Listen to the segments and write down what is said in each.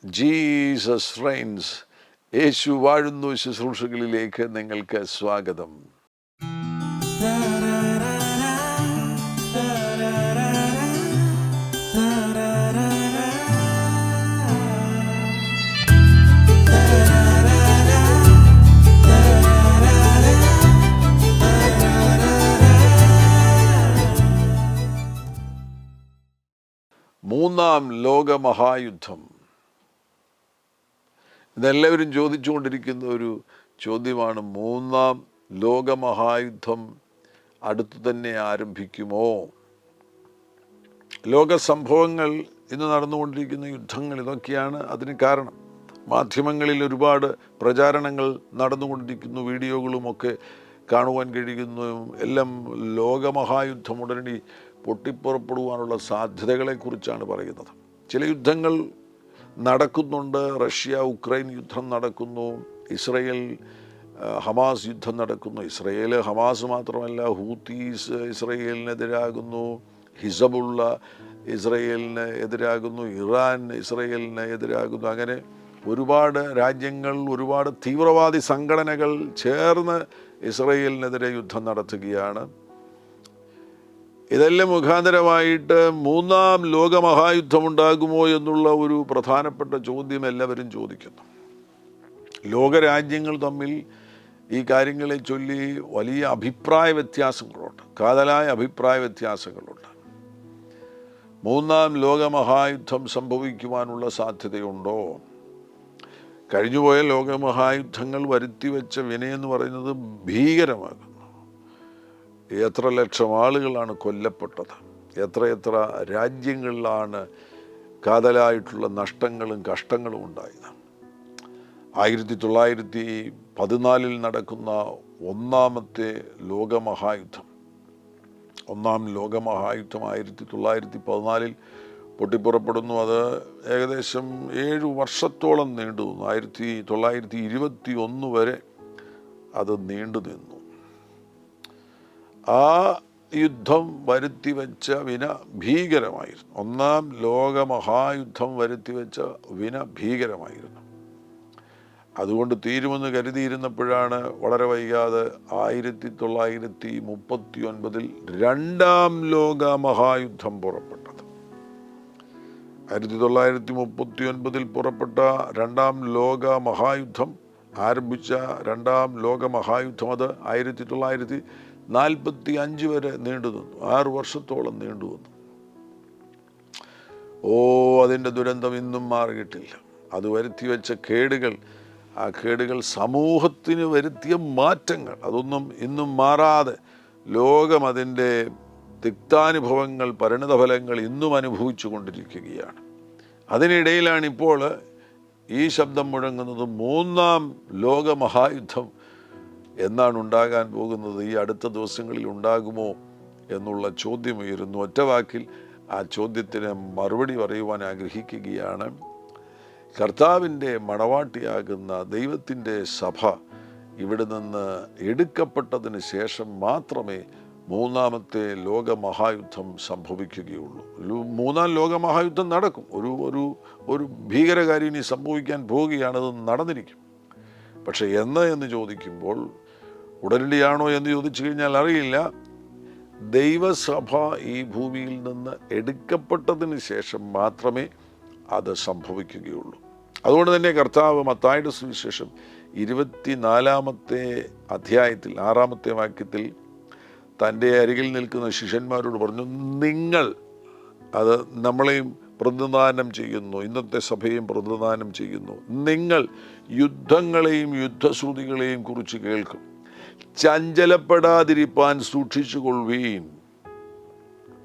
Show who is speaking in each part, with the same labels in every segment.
Speaker 1: Jesus Reigns, യേശു വാഴുന്നു ശുശ്രൂഷകളിലേക്ക് നിങ്ങൾക്ക് സ്വാഗതം. മൂന്നാം ലോകമഹായുദ്ധം. ഇതെല്ലാവരും ചോദിച്ചുകൊണ്ടിരിക്കുന്ന ഒരു ചോദ്യമാണ്. മൂന്നാം ലോകമഹായുദ്ധം അടുത്തു തന്നെ ആരംഭിക്കുമോ? ലോക സംഭവങ്ങൾ, ഇന്ന് നടന്നുകൊണ്ടിരിക്കുന്ന യുദ്ധങ്ങൾ, ഇതൊക്കെയാണ് അതിന് കാരണം. മാധ്യമങ്ങളിൽ ഒരുപാട് പ്രചാരണങ്ങൾ നടന്നുകൊണ്ടിരിക്കുന്നു, വീഡിയോകളുമൊക്കെ കാണുവാൻ കഴിയുന്നു. എല്ലാം ലോകമഹായുദ്ധം ഉടനടി പൊട്ടിപ്പുറപ്പെടുവാനുള്ള സാധ്യതകളെക്കുറിച്ചാണ് പറയുന്നത്. ചില യുദ്ധങ്ങൾ നടക്കുന്നുണ്ട്. റഷ്യ ഉക്രൈൻ യുദ്ധം നടക്കുന്നു, ഇസ്രയേൽ ഹമാസ് യുദ്ധം നടക്കുന്നു. ഇസ്രയേൽ ഹമാസ് മാത്രമല്ല, ഹൂത്തീസ് ഇസ്രയേലിനെതിരാകുന്നു, ഹിസബുള്ള ഇസ്രയേലിന് എതിരാകുന്നു, ഇറാൻ ഇസ്രയേലിന് എതിരാകുന്നു. അങ്ങനെ ഒരുപാട് രാജ്യങ്ങൾ, ഒരുപാട് തീവ്രവാദി സംഘടനകൾ ചേർന്ന് ഇസ്രയേലിനെതിരെ യുദ്ധം നടത്തുകയാണ്. ഇതെല്ലാം മുഖാന്തരമായിട്ട് മൂന്നാം ലോകമഹായുദ്ധമുണ്ടാകുമോ എന്നുള്ള ഒരു പ്രധാനപ്പെട്ട ചോദ്യം എല്ലാവരും ചോദിക്കുന്നു. ലോകരാജ്യങ്ങൾ തമ്മിൽ ഈ കാര്യങ്ങളെ ചൊല്ലി വലിയ അഭിപ്രായ വ്യത്യാസങ്ങളുണ്ട്, കാതലായ അഭിപ്രായ വ്യത്യാസങ്ങളുണ്ട്. മൂന്നാം ലോകമഹായുദ്ധം സംഭവിക്കുവാനുള്ള സാധ്യതയുണ്ടോ? കഴിഞ്ഞുപോയ ലോകമഹായുദ്ധങ്ങൾ വരുത്തിവെച്ച വിനയെന്ന് പറയുന്നത് ഭീകരമാകുന്നു. എത്ര ലക്ഷം ആളുകളാണ് കൊല്ലപ്പെട്ടത്, എത്ര രാജ്യങ്ങളിലാണ് കാതലായിട്ടുള്ള നഷ്ടങ്ങളും കഷ്ടങ്ങളും ഉണ്ടായത്. 1914 നടക്കുന്ന ഒന്നാമത്തെ ലോകമഹായുദ്ധം, ഒന്നാം ലോകമഹായുദ്ധം 1914 പൊട്ടിപ്പുറപ്പെടുന്നു. അത് ഏകദേശം 7 വർഷത്തോളം നീണ്ടു നിന്നു. 1921 വരെ അത് നീണ്ടു നിന്നു. ആ യുദ്ധം വരുത്തിവെച്ച വിന ഭീകരമായിരുന്നു. ഒന്നാം ലോകമഹായുദ്ധം വരുത്തിവെച്ച വിന ഭീകരമായിരുന്നു. അതുകൊണ്ട് തീരുമെന്ന് കരുതിയിരുന്നപ്പോഴാണ് വളരെ വൈകാതെ 1939 രണ്ടാം ലോകമഹായുദ്ധം പുറപ്പെട്ടത്. 1939 പുറപ്പെട്ട രണ്ടാം ലോകമഹായുദ്ധം, ആരംഭിച്ച രണ്ടാം ലോകമഹായുദ്ധം, അത് 1945 വരെ നീണ്ടുനിന്നു. 6 വർഷത്തോളം നീണ്ടുവന്നു. അതിൻ്റെ ദുരന്തം ഇന്നും മാറിയിട്ടില്ല. അത് വരുത്തിവെച്ച കേടുകൾ, ആ കേടുകൾ സമൂഹത്തിന് വരുത്തിയ മാറ്റങ്ങൾ, അതൊന്നും ഇന്നും മാറാതെ ലോകം അതിൻ്റെ തിക്താനുഭവങ്ങൾ, പരിണതഫലങ്ങൾ ഇന്നും അനുഭവിച്ചു കൊണ്ടിരിക്കുകയാണ്. അതിനിടയിലാണ് ഇപ്പോൾ ഈ ശബ്ദം മുഴങ്ങുന്നത്. മൂന്നാം ലോകമഹായുദ്ധം എന്നാണ് ഉണ്ടാകാൻ പോകുന്നത്? ഈ അടുത്ത ദിവസങ്ങളിൽ ഉണ്ടാകുമോ എന്നുള്ള ചോദ്യം ഉയരുന്നു. ഒറ്റ വാക്കിൽ ആ ചോദ്യത്തിന് മറുപടി പറയുവാൻ ആഗ്രഹിക്കുകയാണ്. കർത്താവിൻ്റെ മണവാട്ടിയാകുന്ന ദൈവത്തിൻ്റെ സഭ ഇവിടെ നിന്ന് എടുക്കപ്പെട്ടതിന് ശേഷം മാത്രമേ മൂന്നാമത്തെ ലോകമഹായുദ്ധം സംഭവിക്കുകയുള്ളൂ. മൂന്നാം ലോകമഹായുദ്ധം നടക്കും. ഒരു ഭീകരകാര്യം ഇനി സംഭവിക്കാൻ പോവുകയാണത്, നടന്നിരിക്കും. പക്ഷെ എന്ന് ചോദിക്കുമ്പോൾ, ഉടനടിയാണോ എന്ന് ചോദിച്ചു കഴിഞ്ഞാൽ അറിയില്ല. ദൈവസഭ ഈ ഭൂമിയിൽ നിന്ന് എടുക്കപ്പെട്ടതിന് ശേഷം മാത്രമേ അത് സംഭവിക്കുകയുള്ളൂ. അതുകൊണ്ട് തന്നെ കർത്താവ് മത്തായിയുടെ സുവിശേഷം 24-ാമത്തെ അധ്യായത്തിൽ 6-ാമത്തെ വാക്യത്തിൽ തൻ്റെ അരികിൽ നിൽക്കുന്ന ശിഷ്യന്മാരോട് പറഞ്ഞു, നിങ്ങൾ, അത് നമ്മളെയും പ്രതിനിധാനം ചെയ്യുന്നു, ഇന്നത്തെ സഭയെയും പ്രതിനിധാനം ചെയ്യുന്നു, നിങ്ങൾ യുദ്ധങ്ങളെയും യുദ്ധശ്രുതികളെയും കുറിച്ച് കേൾക്കും, ചഞ്ചലപ്പെടാതിരിപ്പാൻ സൂക്ഷിച്ചുകൊള്ളുവീൻ.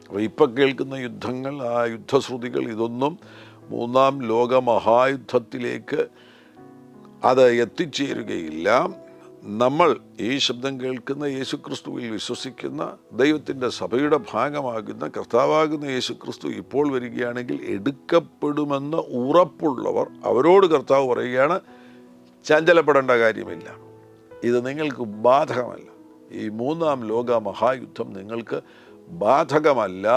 Speaker 1: അപ്പോൾ ഇപ്പം കേൾക്കുന്ന യുദ്ധങ്ങൾ, ആ യുദ്ധശ്രുതികൾ, ഇതൊന്നും മൂന്നാം ലോകമഹായുദ്ധത്തിലേക്ക് അത് എത്തിച്ചേരുകയില്ല. നമ്മൾ ഈ ശബ്ദം കേൾക്കുന്ന, യേശുക്രിസ്തുവിൽ വിശ്വസിക്കുന്ന, ദൈവത്തിൻ്റെ സഭയുടെ ഭാഗമാകുന്ന കർത്താവാകുന്ന യേശുക്രിസ്തു ഇപ്പോൾ വരികയാണെങ്കിൽ എടുക്കപ്പെടുമെന്ന് ഉറപ്പുള്ളവർ, അവരോട് കർത്താവ് പറയുകയാണ്, ചഞ്ചലപ്പെടേണ്ട കാര്യമില്ല, ഇത് നിങ്ങൾക്ക് ബാധകമല്ല. ഈ മൂന്നാം ലോകമഹായുദ്ധം നിങ്ങൾക്ക് ബാധകമല്ല.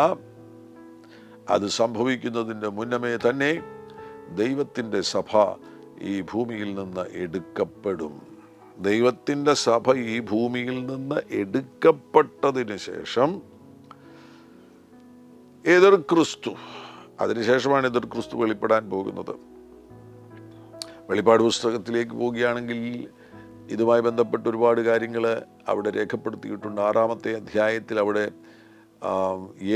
Speaker 1: അത് സംഭവിക്കുന്നതിൻ്റെ മുന്നമേ തന്നെ ദൈവത്തിൻ്റെ സഭ ഈ ഭൂമിയിൽ നിന്ന് എടുക്കപ്പെടും. ദൈവത്തിൻ്റെ സഭ ഈ ഭൂമിയിൽ നിന്ന് എടുക്കപ്പെട്ടതിന് ശേഷം എതിർ ക്രിസ്തു, അതിനുശേഷമാണ് എതിർ ക്രിസ്തു വെളിപ്പെടാൻ പോകുന്നത്. വെളിപ്പാട് പുസ്തകത്തിലേക്ക് പോവുകയാണെങ്കിൽ ഇതുമായി ബന്ധപ്പെട്ട് ഒരുപാട് കാര്യങ്ങൾ അവിടെ രേഖപ്പെടുത്തിയിട്ടുണ്ട്. 6-ാമത്തെ അധ്യായത്തിൽ അവിടെ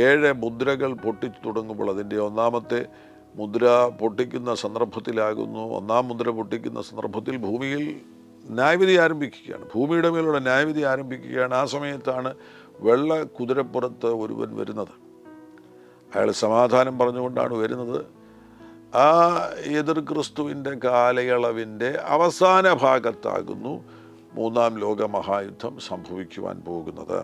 Speaker 1: 7 മുദ്രകൾ പൊട്ടിച്ചു തുടങ്ങുമ്പോൾ അതിൻ്റെ 1-ാമത്തെ മുദ്ര പൊട്ടിക്കുന്ന സന്ദർഭത്തിലാകുന്നു. 1-ാം മുദ്ര പൊട്ടിക്കുന്ന സന്ദർഭത്തിൽ ഭൂമിയിൽ ന്യായവിധി ആരംഭിക്കുകയാണ്. ഭൂമിയുടെ മേലുള്ള ന്യായവിധി ആരംഭിക്കുകയാണ്. ആ സമയത്താണ് വെള്ള കുതിരപ്പുറത്ത് ഒരുവൻ വരുന്നത്. അയാൾ സമാധാനം പറഞ്ഞുകൊണ്ടാണ് വരുന്നത്. ആ എതിർ ക്രിസ്തുവിൻ്റെ കാലയളവിൻ്റെ അവസാന ഭാഗത്താകുന്നു 3-ാം ലോക മഹായുദ്ധം സംഭവിക്കുവാൻ പോകുന്നത്.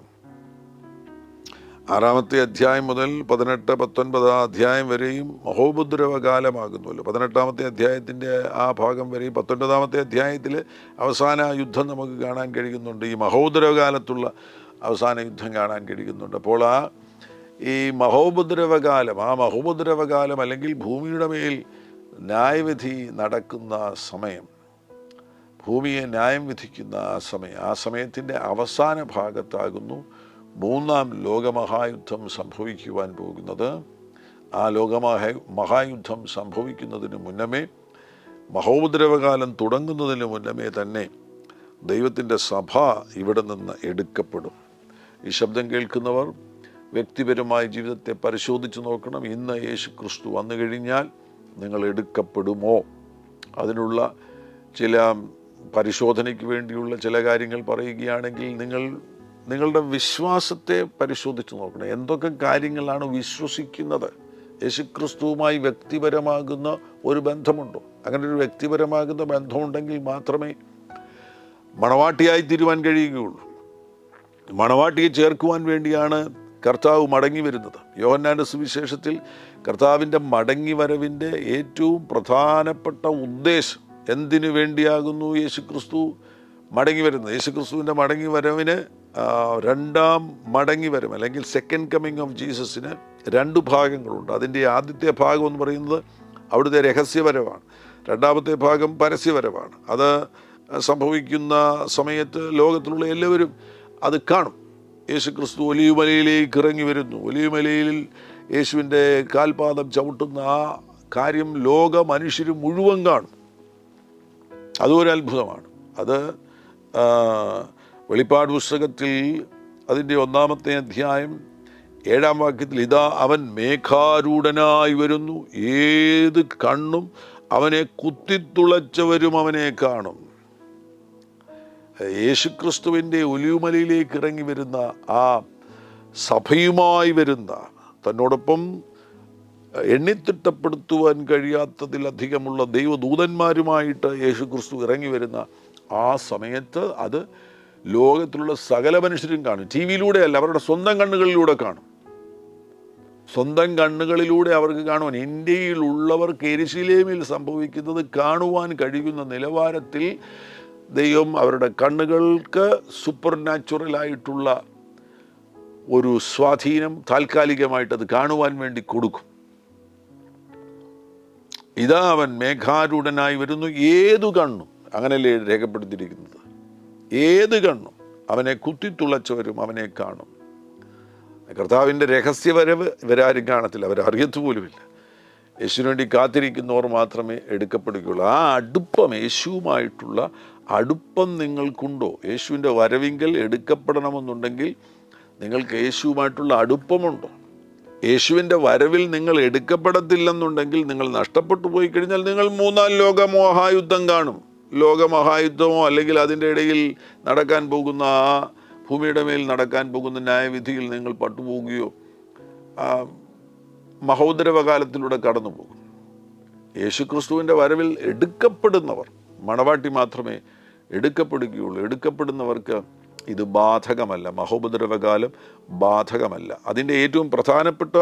Speaker 1: 6-ാമത്തെ അധ്യായം മുതൽ 18-19 അധ്യായം വരെയും മഹോപദ്രവകാലമാകുന്നുവല്ലോ. 18-ാമത്തെ അധ്യായത്തിൻ്റെ ആ ഭാഗം വരെയും 19-ാമത്തെ അധ്യായത്തിൽ അവസാന യുദ്ധം നമുക്ക് കാണാൻ കഴിയുന്നുണ്ട്. ഈ മഹോപദ്രവകാലത്തുള്ള അവസാന യുദ്ധം കാണാൻ കഴിയുന്നുണ്ട്. അപ്പോൾ ഈ മഹോപദ്രവകാലം, ആ മഹോപദ്രവകാലം അല്ലെങ്കിൽ ഭൂമിയുടെ മേൽ ന്യായവിധി നടക്കുന്ന സമയം, ഭൂമിയെ ന്യായം വിധിക്കുന്ന ആ സമയത്തിൻ്റെ അവസാന ഭാഗത്താകുന്നു 3-ാം ലോകമഹായുദ്ധം സംഭവിക്കുവാൻ പോകുന്നത്. ആ മഹായുദ്ധം സംഭവിക്കുന്നതിന് മുന്നമേ, മഹോപദ്രവകാലം തുടങ്ങുന്നതിന് മുന്നമേ തന്നെ ദൈവത്തിൻ്റെ സഭ ഇവിടെ നിന്ന് എടുക്കപ്പെടും. ഈ ശബ്ദം കേൾക്കുന്നവർ വ്യക്തിപരമായ ജീവിതത്തെ പരിശോധിച്ച് നോക്കണം. ഇന്ന് യേശു ക്രിസ്തു വന്നു കഴിഞ്ഞാൽ നിങ്ങൾ എടുക്കപ്പെടുമോ? അതിനുള്ള ചില പരിശോധനയ്ക്ക് വേണ്ടിയുള്ള ചില കാര്യങ്ങൾ പറയുകയാണെങ്കിൽ നിങ്ങളുടെ വിശ്വാസത്തെ പരിശോധിച്ച് നോക്കണം. എന്തൊക്കെ കാര്യങ്ങളാണ് വിശ്വസിക്കുന്നത്? യേശുക്രിസ്തുവുമായി വ്യക്തിപരമാകുന്ന ഒരു ബന്ധമുണ്ടോ? അങ്ങനെ ഒരു വ്യക്തിപരമാകുന്ന ബന്ധമുണ്ടെങ്കിൽ മാത്രമേ മണവാട്ടിയായി തീരുവാൻ കഴിയുകയുള്ളൂ. മണവാട്ടിയെ ചേർക്കുവാൻ വേണ്ടിയാണ് കർത്താവ് മടങ്ങി വരുന്നത്. യോഹന്നാന്റെ സുവിശേഷത്തിൽ കർത്താവിൻ്റെ മടങ്ങി വരവിൻ്റെ ഏറ്റവും പ്രധാനപ്പെട്ട ഉദ്ദേശം എന്തിനു വേണ്ടിയാകുന്നു യേശുക്രിസ്തു മടങ്ങി വരുന്നത്? യേശുക്രിസ്തുവിൻ്റെ മടങ്ങി വരവിന് 2-ാം മടങ്ങി വരവ് അല്ലെങ്കിൽ സെക്കൻഡ് കമ്മിങ് ഓഫ് ജീസസിന് 2 ഭാഗങ്ങളുണ്ട്. അതിൻ്റെ ആദ്യത്തെ ഭാഗം എന്ന് പറയുന്നത് അവിടുത്തെ രഹസ്യവരവാണ്. 2-ാമത്തെ ഭാഗം പരസ്യവരവാണ്. അത് സംഭവിക്കുന്ന സമയത്ത് ലോകത്തിലുള്ള എല്ലാവരും അത് കാണും. യേശുക്രിസ്തു ഒലിവുമലയിലേക്ക് ഇറങ്ങി വരുന്നു. ഒലിവുമലയിൽ യേശുവിൻ്റെ കാൽപാദം ചവിട്ടുന്ന ആ കാര്യം ലോക മനുഷ്യർ മുഴുവൻ കാണും. അതൊരു അത്ഭുതമാണ്. അത് വെളിപ്പാട് പുസ്തകത്തിൽ അതിൻ്റെ 1-ാമത്തെ അധ്യായം 7-ാം വാക്യത്തിൽ, ഇതാ അവൻ മേഘാരൂഢനായി വരുന്നു, ഏത് കണ്ണും അവനെ കുത്തിത്തുളച്ചവരും അവനെ കാണും. യേശുക്രിസ്തുവിൻ്റെ ഒലിവുമലയിലേക്ക് ഇറങ്ങി വരുന്ന ആ സഭയുമായി വരുന്ന, തന്നോടൊപ്പം എണ്ണിത്തിട്ടപ്പെടുത്തുവാൻ കഴിയാത്തതിലധികമുള്ള ദൈവദൂതന്മാരുമായിട്ട് യേശുക്രിസ്തു ഇറങ്ങി വരുന്ന ആ സമയത്ത് അത് ലോകത്തിലുള്ള സകല മനുഷ്യരും കാണും. ടി വിയിലൂടെയല്ല, അവരുടെ സ്വന്തം കണ്ണുകളിലൂടെ കാണും. സ്വന്തം കണ്ണുകളിലൂടെ അവർക്ക് കാണുവാൻ, ഇന്ത്യയിലുള്ളവർക്ക് യെരുശലേമിൽ സംഭവിക്കുന്നത് കാണുവാൻ കഴിയുന്ന നിലവാരത്തിൽ ദൈവം അവരുടെ കണ്ണുകൾക്ക് സൂപ്പർ നാച്ചുറലായിട്ടുള്ള ഒരു സ്വാധീനം താൽക്കാലികമായിട്ടത് കാണുവാൻ വേണ്ടി കൊടുക്കും. ഇതാ അവൻ മേഘാരൂഢനായി വരുന്നു, ഏതു കണ്ണും, അങ്ങനെയല്ലേ രേഖപ്പെടുത്തിയിരിക്കുന്നത്, ഏത് കണ്ണും അവനെ കുത്തിത്തുളച്ചവരും അവനെ കാണും. കർത്താവിൻ്റെ രഹസ്യവരവ് ഇവരാരും കാണത്തില്ല, അവരറിയത്തുപോലുമില്ല. യേശുവിന് വേണ്ടി കാത്തിരിക്കുന്നവർ മാത്രമേ എടുക്കപ്പെടുകയുള്ളൂ. ആ അടുപ്പം, യേശുവുമായിട്ടുള്ള അടുപ്പം നിങ്ങൾക്കുണ്ടോ? യേശുവിൻ്റെ വരവിങ്കൽ എടുക്കപ്പെടണമെന്നുണ്ടെങ്കിൽ നിങ്ങൾക്ക് യേശുവുമായിട്ടുള്ള അടുപ്പമുണ്ടോ? യേശുവിൻ്റെ വരവിൽ നിങ്ങൾ എടുക്കപ്പെടത്തില്ലെന്നുണ്ടെങ്കിൽ, നിങ്ങൾ നഷ്ടപ്പെട്ടു പോയി കഴിഞ്ഞാൽ നിങ്ങൾ 3-ാം ലോകമഹായുദ്ധം കാണും. ലോകമഹായുദ്ധമോ അല്ലെങ്കിൽ അതിൻ്റെ ഇടയിൽ നടക്കാൻ പോകുന്ന ആ ഭൂമിയുടെ മേൽ നടക്കാൻ പോകുന്ന ന്യായവിധിയിൽ നിങ്ങൾ പട്ടുപോകുകയോ മഹോദരവകാലത്തിലൂടെ കടന്നു പോകും. യേശുക്രിസ്തുവിൻ്റെ വരവിൽ എടുക്കപ്പെടുന്നവർ, മണവാട്ടി മാത്രമേ എടുക്കപ്പെടുകയുള്ളൂ. എടുക്കപ്പെടുന്നവർക്ക് ഇത് ബാധകമല്ല, മഹോപദ്രവകാലം ബാധകമല്ല. അതിൻ്റെ ഏറ്റവും പ്രധാനപ്പെട്ട,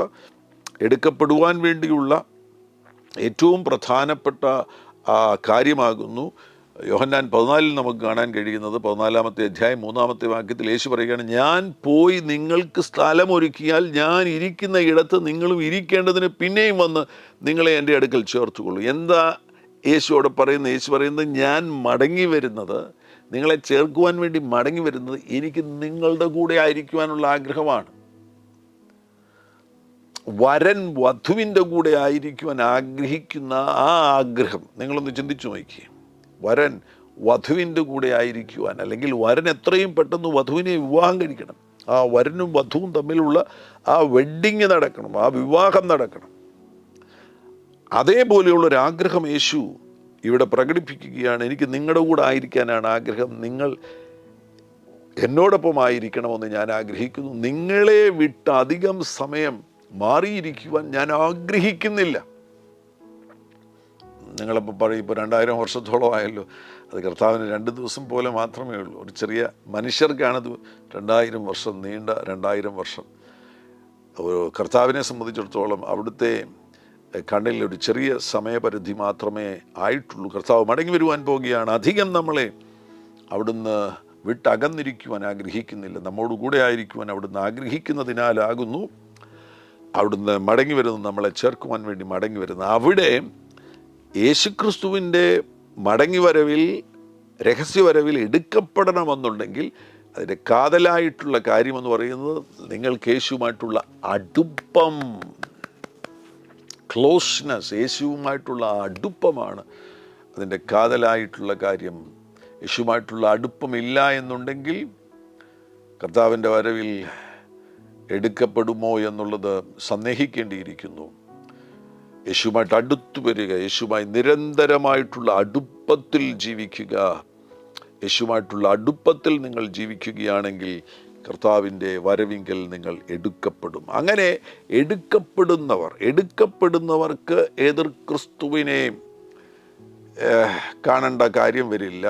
Speaker 1: എടുക്കപ്പെടുവാൻ വേണ്ടിയുള്ള ഏറ്റവും പ്രധാനപ്പെട്ട കാര്യമാകുന്നു യോഹന്നാൻ 14 നമുക്ക് കാണാൻ കഴിയുന്നത് 14-ാമത്തെ അധ്യായം 3-ാമത്തെ വാക്യത്തിൽ യേശു പറയുകയാണ്, ഞാൻ പോയി നിങ്ങൾക്ക് സ്ഥലമൊരുക്കിയാൽ ഞാൻ ഇരിക്കുന്ന ഇടത്ത് നിങ്ങളും ഇരിക്കേണ്ടതിന് പിന്നെയും വന്ന് നിങ്ങളെ എൻ്റെ അടുക്കൽ ചേർത്തുകൊള്ളൂ. എന്താ യേശുവോട് പറയുന്നത്? യേശു പറയുന്നത്, ഞാൻ മടങ്ങി വരുന്നത്, നിങ്ങളെ ചേർക്കുവാൻ വേണ്ടി മടങ്ങി വരുന്നത് എനിക്ക് നിങ്ങളുടെ കൂടെ ആയിരിക്കുവാനുള്ള ആഗ്രഹമാണ്. വരൻ വധുവിൻ്റെ കൂടെ ആയിരിക്കുവാൻ ആഗ്രഹിക്കുന്ന ആ ആഗ്രഹം നിങ്ങളൊന്ന് ചിന്തിച്ചു നോക്കിയേ. വരൻ വധുവിൻ്റെ കൂടെ ആയിരിക്കുവാൻ, അല്ലെങ്കിൽ വരൻ എത്രയും പെട്ടെന്ന് വധുവിനെ വിവാഹം കഴിക്കണം, ആ വരനും വധുവും തമ്മിലുള്ള ആ വെഡ്ഡിങ് നടക്കണം, ആ വിവാഹം നടക്കണം. അതേപോലെയുള്ളൊരാഗ്രഹം യേശു ഇവിടെ പ്രകടിപ്പിക്കുകയാണ്. എനിക്ക് നിങ്ങളുടെ കൂടെ ആയിരിക്കാനാണ് ആഗ്രഹം, നിങ്ങൾ എന്നോടൊപ്പം ആയിരിക്കണമെന്ന് ഞാൻ ആഗ്രഹിക്കുന്നു. നിങ്ങളെ വിട്ട് അധികം സമയം മാറിയിരിക്കുവാൻ ഞാൻ ആഗ്രഹിക്കുന്നില്ല. നിങ്ങളിപ്പോൾ പറയും, ഇപ്പോൾ 2000 വർഷത്തോളം ആയല്ലോ. അത് കർത്താവിന് 2 ദിവസം പോലെ മാത്രമേ ഉള്ളൂ. ഒരു ചെറിയ മനുഷ്യർക്കാണത് 2000 വർഷം, നീണ്ട 2000 വർഷം. കർത്താവിനെ സംബന്ധിച്ചിടത്തോളം അവിടുത്തെ കണ്ണിൽ ഒരു ചെറിയ സമയപരിധി മാത്രമേ ആയിട്ടുള്ളൂ. കർത്താവ് മടങ്ങി വരുവാൻ പോവുകയാണ്. അധികം നമ്മളെ അവിടുന്ന് വിട്ടകന്നിരിക്കുവാൻ ആഗ്രഹിക്കുന്നില്ല. നമ്മോടുകൂടെ ആയിരിക്കുവാൻ അവിടുന്ന് ആഗ്രഹിക്കുന്നതിനാലാകുന്നു അവിടുന്ന് മടങ്ങി വരുന്നത്, നമ്മളെ ചേർക്കുവാൻ വേണ്ടി മടങ്ങി വരുന്നത്. അവിടെ യേശുക്രിസ്തുവിൻ്റെ മടങ്ങിവരവിൽ, രഹസ്യവരവിൽ എടുക്കപ്പെടണമെന്നുണ്ടെങ്കിൽ അതിൻ്റെ കാതലായിട്ടുള്ള കാര്യമെന്ന് പറയുന്നത് നിങ്ങൾക്ക് യേശുവുമായിട്ടുള്ള അടുപ്പം, ക്ലോസ്നെസ്, യേശുവുമായിട്ടുള്ള അടുപ്പമാണ് അതിൻ്റെ കാതലായിട്ടുള്ള കാര്യം. യേശുവുമായിട്ടുള്ള അടുപ്പമില്ല എന്നുണ്ടെങ്കിൽ കർത്താവിൻ്റെ വരവിൽ എടുക്കപ്പെടുമോ എന്നുള്ളത് സന്ദേഹിക്കേണ്ടിയിരിക്കുന്നു. യേശുവുമായിട്ട് അടുത്തു വരിക, യേശുവുമായി നിരന്തരമായിട്ടുള്ള അടുപ്പത്തിൽ ജീവിക്കുക. യേശുവുമായിട്ടുള്ള അടുപ്പത്തിൽ നിങ്ങൾ ജീവിക്കുകയാണെങ്കിൽ കർത്താവിൻ്റെ വരവിങ്കൽ നിങ്ങൾ എടുക്കപ്പെടും. അങ്ങനെ എടുക്കപ്പെടുന്നവർക്ക് എതിർ ക്രിസ്തുവിനെ കാണേണ്ട കാര്യം വരില്ല.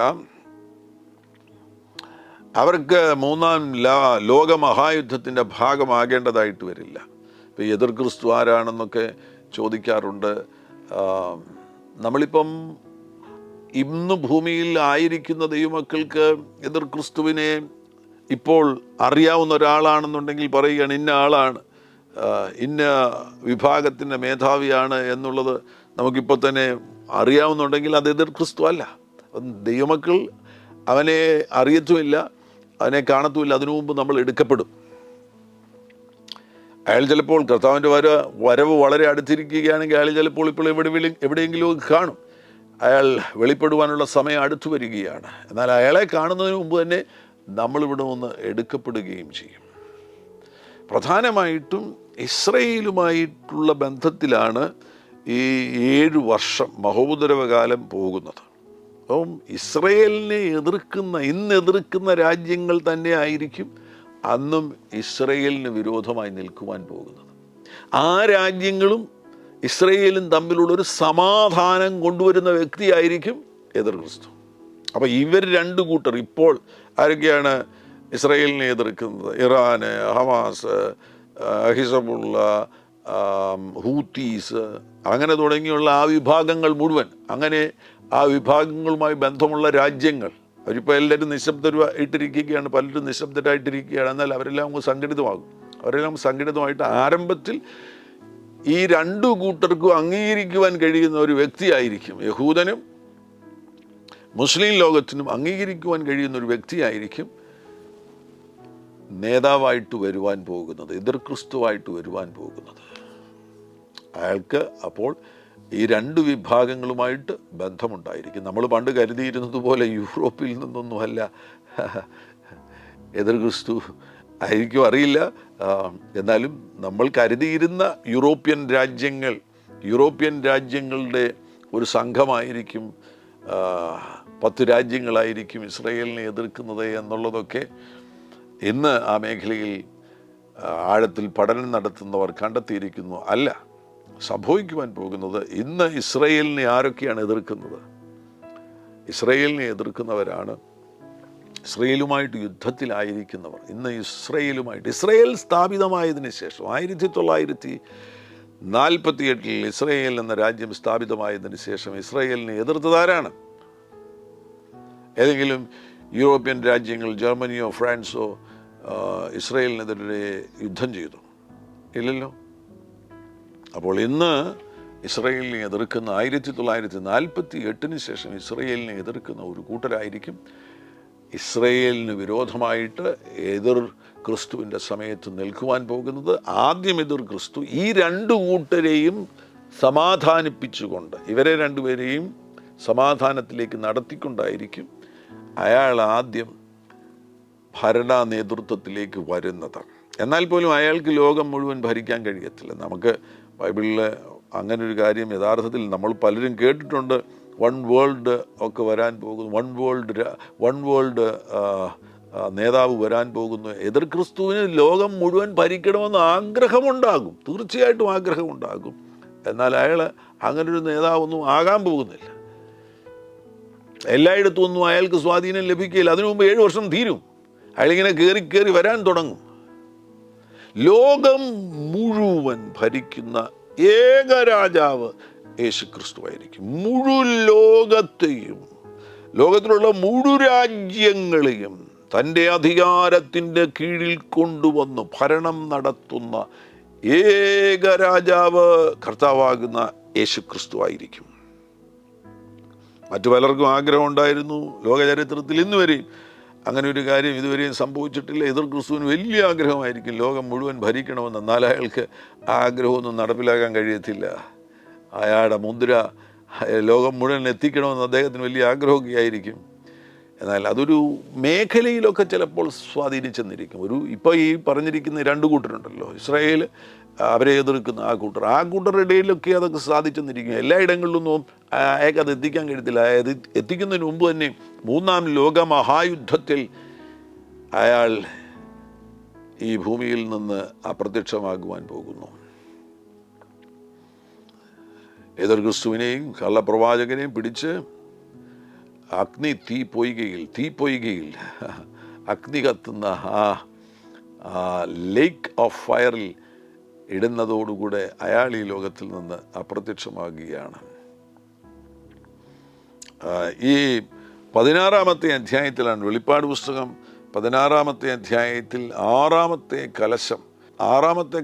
Speaker 1: അവർക്ക് 3-ാം ലോകമഹായുദ്ധത്തിൻ്റെ ഭാഗമാകേണ്ടതായിട്ട് വരില്ല. ഇപ്പോൾ എതിർ ക്രിസ്തു ആരാണെന്നൊക്കെ ചോദിക്കാറുണ്ട്. നമ്മളിപ്പം ഇന്ന് ഭൂമിയിൽ ആയിരിക്കുന്ന ദൈവമക്കൾക്ക് എതിർ ക്രിസ്തുവിനെ ഇപ്പോൾ അറിയാവുന്ന ഒരാളാണെന്നുണ്ടെങ്കിൽ പറയുകയാണ്, ഇന്ന ആളാണ്, ഇന്ന വിഭാഗത്തിൻ്റെ മേധാവിയാണ് എന്നുള്ളത് നമുക്കിപ്പോൾ തന്നെ അറിയാവുന്നുണ്ടെങ്കിൽ അത് എതിർ ക്രിസ്തു അല്ല. ദൈവമക്കൾ അവനെ അറിയത്തുമില്ല, അവനെ കാണത്തുമില്ല. അതിനു മുമ്പ് നമ്മൾ എടുക്കപ്പെടും. അയാൾ ചിലപ്പോൾ കർത്താവിൻ്റെ വരവ് വളരെ അടുത്തിരിക്കുകയാണെങ്കിൽ അയാൾ ചിലപ്പോൾ ഇപ്പോൾ എവിടെയെങ്കിലും കാണും. അയാൾ വെളിപ്പെടുവാനുള്ള സമയം അടുത്തു വരികയാണ്. എന്നാൽ അയാളെ കാണുന്നതിന് മുമ്പ് തന്നെ നമ്മളിവിടെ നിന്ന് എടുക്കപ്പെടുകയും ചെയ്യും. പ്രധാനമായിട്ടും ഇസ്രയേലുമായിട്ടുള്ള ബന്ധത്തിലാണ് ഈ 7 വർഷം മഹോദരവകാലം പോകുന്നത്. അപ്പം ഇസ്രയേലിനെ ഇന്ന് എതിർക്കുന്ന രാജ്യങ്ങൾ തന്നെ ആയിരിക്കും അന്നും ഇസ്രയേലിന് വിരോധമായി നിൽക്കുവാൻ പോകുന്നത്. ആ രാജ്യങ്ങളും ഇസ്രയേലും തമ്മിലുള്ളൊരു സമാധാനം കൊണ്ടുവരുന്ന വ്യക്തിയായിരിക്കും എതിർ ക്രിസ്തു. അപ്പോൾ ഇവർ 2 കൂട്ടർ ഇപ്പോൾ ആരൊക്കെയാണ് ഇസ്രയേലിനെ എതിർക്കുന്നത്? ഇറാന്, ഹമാസ്, ഹിസബുള്ള, ഹൂത്തീസ്, അങ്ങനെ തുടങ്ങിയുള്ള ആ വിഭാഗങ്ങൾ മുഴുവൻ, അങ്ങനെ ആ വിഭാഗങ്ങളുമായി ബന്ധമുള്ള രാജ്യങ്ങൾ, അവരിപ്പോൾ എല്ലാവരും നിശബ്ദരായിട്ടിരിക്കുകയാണ്, പലരും നിശബ്ദരായിട്ടിരിക്കുകയാണ്. എന്നാൽ അവരെല്ലാം സംഘടിതമാകും. അവരെല്ലാം സംഘടിതമായിട്ട് ആരംഭത്തിൽ ഈ 2 കൂട്ടർക്കും അംഗീകരിക്കുവാൻ കഴിയുന്ന ഒരു വ്യക്തിയായിരിക്കും, യഹൂദനും മുസ്ലിം ലോകത്തിനും അംഗീകരിക്കുവാൻ കഴിയുന്ന ഒരു വ്യക്തിയായിരിക്കും നേതാവായിട്ട് വരുവാൻ പോകുന്നത്, എതിർ ക്രിസ്തുവായിട്ട് വരുവാൻ പോകുന്നത്. അയാൾക്ക് അപ്പോൾ ഈ 2 വിഭാഗങ്ങളുമായിട്ട് ബന്ധമുണ്ടായിരിക്കും. നമ്മൾ പണ്ട് കരുതിയിരുന്നത് പോലെ യൂറോപ്പിൽ നിന്നൊന്നുമല്ല എതിർ ക്രിസ്തു ആയിരിക്കും, അറിയില്ല. എന്നാലും നമ്മൾ കരുതിയിരുന്ന യൂറോപ്യൻ രാജ്യങ്ങളുടെ ഒരു സംഘമായിരിക്കും, 10 രാജ്യങ്ങളായിരിക്കും ഇസ്രയേലിനെ എതിർക്കുന്നത് എന്നുള്ളതൊക്കെ ഇന്ന് ആ മേഖലയിൽ ആഴത്തിൽ പഠനം നടത്തുന്നവർ കണ്ടെത്തിയിരിക്കുന്നു. അല്ല, സംഭവിക്കുവാൻ പോകുന്നത് ഇന്ന് ഇസ്രയേലിനെ ആരൊക്കെയാണ് എതിർക്കുന്നത്? ഇസ്രയേലിനെ എതിർക്കുന്നവരാണ് ഇസ്രയേലുമായിട്ട് യുദ്ധത്തിലായിരിക്കുന്നവർ. ഇന്ന് ഇസ്രയേൽ സ്ഥാപിതമായതിനു ശേഷം 1948 ഇസ്രയേൽ എന്ന രാജ്യം സ്ഥാപിതമായതിനു ശേഷം ഇസ്രയേലിനെ എതിർത്തതാരാണ്? ഏതെങ്കിലും യൂറോപ്യൻ രാജ്യങ്ങൾ, ജർമ്മനിയോ ഫ്രാൻസോ ഇസ്രയേലിനെതിരെ യുദ്ധം ചെയ്തു? ഇല്ലല്ലോ. അപ്പോൾ ഇന്ന് ഇസ്രയേലിനെ എതിർക്കുന്ന 1948 ശേഷം ഇസ്രയേലിനെ എതിർക്കുന്ന ഒരു കൂട്ടരായിരിക്കും ഇസ്രയേലിന് വിരോധമായിട്ട് എതിർ ക്രിസ്തുവിൻ്റെ സമയത്ത് നിൽക്കുവാൻ പോകുന്നത്. ആദ്യം എതിർ ക്രിസ്തു ഈ രണ്ടു കൂട്ടരെയും സമാധാനിപ്പിച്ചുകൊണ്ട്, ഇവരെ രണ്ടുപേരെയും സമാധാനത്തിലേക്ക് നടത്തിക്കൊണ്ടായിരിക്കും അയാൾ ആദ്യം ഭരണ നേതൃത്വത്തിലേക്ക് വരുന്നത്. എന്നാൽ പോലും അയാൾക്ക് ലോകം മുഴുവൻ ഭരിക്കാൻ കഴിയത്തില്ല. നമുക്ക് ബൈബിളിൽ അങ്ങനെ ഒരു കാര്യം യഥാർത്ഥത്തിൽ നമ്മൾ പലരും കേട്ടിട്ടുണ്ട്. വൺ വേൾഡ് ഒക്കെ വരാൻ പോകുന്നു, വൺ വേൾഡ് നേതാവ് വരാൻ പോകുന്നു. എതിർ ക്രിസ്തുവിന് ലോകം മുഴുവൻ ഭരിക്കണമെന്ന് ആഗ്രഹമുണ്ടാകും, തീർച്ചയായിട്ടും ആഗ്രഹമുണ്ടാകും. എന്നാൽ അയാൾ അങ്ങനൊരു നേതാവൊന്നും ആകാൻ പോകുന്നില്ല. എല്ലായിടത്തും ഒന്നും അയാൾക്ക് സ്വാധീനം ലഭിക്കുകയില്ല. അതിനു മുമ്പ് 7 വർഷം തീരും. അയാളിങ്ങനെ കയറി വരാൻ തുടങ്ങും. ലോകം മുഴുവൻ ഭരിക്കുന്ന ഏക രാജാവ് യേശു ക്രിസ്തുവായിരിക്കും. മുഴുവൻ ലോകത്തെയും, ലോകത്തിലുള്ള മുഴുവൻ രാജ്യങ്ങളെയും തൻ്റെ അധികാരത്തിൻ്റെ കീഴിൽ കൊണ്ടുവന്ന് ഭരണം നടത്തുന്ന ഏക രാജാവ് കർത്താവാകുന്ന യേശു ക്രിസ്തുവായിരിക്കും. മറ്റു പലർക്കും ആഗ്രഹമുണ്ടായിരുന്നു. ലോകചരിത്രത്തിൽ ഇന്ന് വരെയും അങ്ങനെ ഒരു കാര്യം ഇതുവരെയും സംഭവിച്ചിട്ടില്ല. എതിർ ക്രിസ്തുവിന് വലിയ ആഗ്രഹമായിരിക്കും ലോകം മുഴുവൻ ഭരിക്കണമെന്ന്. എന്നാൽ അയാൾക്ക് ആ ആഗ്രഹമൊന്നും നടപ്പിലാക്കാൻ കഴിയത്തില്ല. അയാളുടെ മുദ്ര ലോകം മുഴുവൻ എത്തിക്കണമെന്ന് അദ്ദേഹത്തിന് വലിയ ആഗ്രഹമൊക്കെ ആയിരിക്കും. എന്നാൽ അതൊരു മേഖലയിലൊക്കെ ചിലപ്പോൾ സ്വാധീനിച്ചെന്നിരിക്കും. ഇപ്പോൾ ഈ പറഞ്ഞിരിക്കുന്ന 2 കൂട്ടരുണ്ടല്ലോ, ഇസ്രായേൽ, അവരെ എതിർക്കുന്ന ആ കൂട്ടരുടെ ഇടയിലൊക്കെ അതൊക്കെ സാധിച്ചെന്നിരിക്കും. എല്ലായിടങ്ങളിലൊന്നും അയാൾക്ക് അത് എത്തിക്കാൻ കഴിയത്തില്ല. അത് എത്തിക്കുന്നതിന് മുമ്പ് തന്നെ 3-ാം ലോക മഹായുദ്ധത്തിൽ അയാൾ ഈ ഭൂമിയിൽ നിന്ന് അപ്രത്യക്ഷമാകുവാൻ പോകുന്നു. എതിർ ക്രിസ്തുവിനെയും കള്ളപ്രവാചകനെയും പിടിച്ച് തീ പൊയ്കയിൽ അഗ്നി കത്തുന്ന ആ ലേക്ക് ഓഫ് ഫയറിൽ ഇടുന്നതോടുകൂടെ അയാൾ ഈ ലോകത്തിൽ നിന്ന് അപ്രത്യക്ഷമാകുകയാണ്. ഈ 16-ാമത്തെ അധ്യായത്തിലാണ്, വെളിപ്പാട് പുസ്തകം 16-ാമത്തെ അധ്യായത്തിൽ 6-ാമത്തെ